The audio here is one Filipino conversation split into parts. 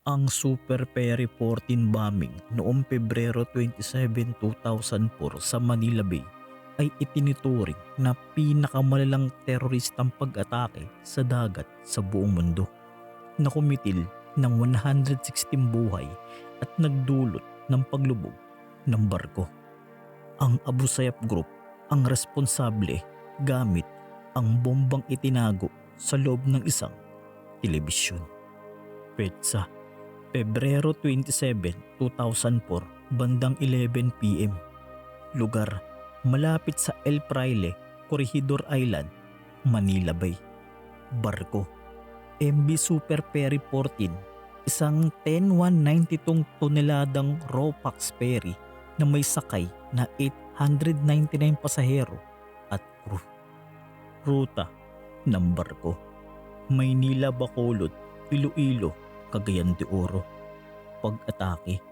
Ang Super Ferry 14 bombing noong Pebrero 27, 2004 sa Manila Bay ay itinuturing na pinakamalalang teroristang pag-atake sa dagat sa buong mundo na kumitil ng 116 buhay at nagdulot ng paglubog ng barko. Ang Abu Sayyaf Group ang responsable gamit ang bombang itinago sa loob ng isang telebisyon. Petsa, Pebrero 27, 2004, bandang 11 p.m. Lugar, malapit sa El Fraile, Corregidor Island, Manila Bay. Barko, MV Super Ferry 14, isang 10,192 toneladang Ropax ferry na may sakay na 899 pasahero at crew. Ruta ng barko, Maynila Bacolod, Iloilo, Cagayan de Oro. Pag-atake,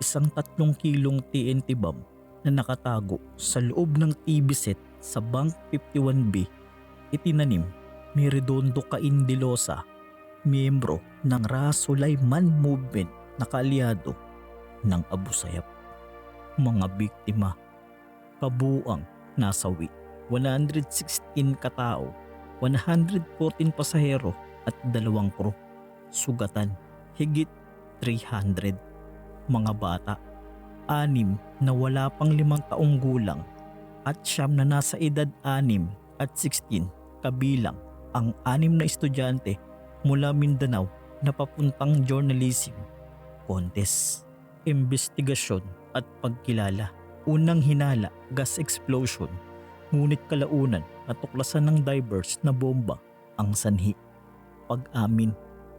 isang 3 kilong TNT bomb na nakatago sa loob ng TV set sa Bank 51B itinanim ni Redondo Caindilosa, miyembro ng Ra-Sulaiman Movement na kaalyado ng Abu Sayyaf. Mga biktima, kabuuang nasawi 116 katao, 114 pasahero at 2 crew. Sugatan, higit 300. Mga bata, 6 na wala pang 5 taong gulang at 9 na nasa edad 6 at 16 kabilang ang 6 na estudyante mula Mindanao na papuntang journalism contest. Investigasyon at pagkilala. Unang hinala, gas explosion, ngunit kalaunan natuklasan ng divers na bomba ang sanhi. Pag-amin,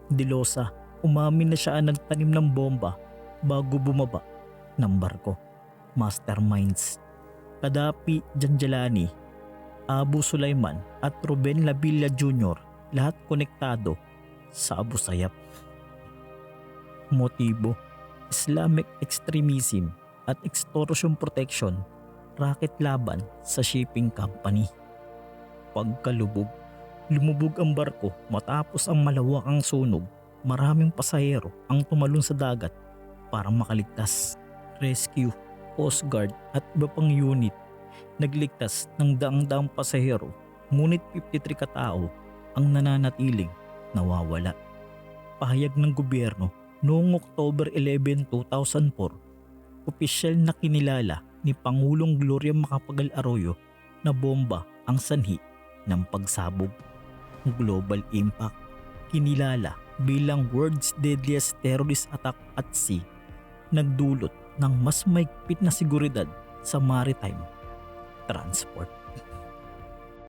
Dilosa, umamin na siya ang nagtanim ng bomba bago bumaba ng barko. Masterminds, Kadapi Janjalani, Abu Sulaiman at Ruben Labilla Jr. lahat konektado sa Abu Sayyaf. Motibo, Islamic extremism at extortion protection, racket laban sa shipping company. Pagkalubog, lumubog ang barko matapos ang malawakang sunog. Maraming pasahero ang tumalon sa dagat para makaligtas. Rescue, Coast Guard at iba pang unit nagligtas ng daang-daang pasahero, ngunit 53 katao ang nananatiling nawawala. Pahayag ng gobyerno noong October 11, 2004, opisyal na kinilala ni Pangulong Gloria Macapagal Arroyo na bomba ang sanhi ng pagsabog. Global impact, kinilala bilang world's deadliest terrorist attack at sea, nagdulot ng mas mahigpit na seguridad sa maritime transport.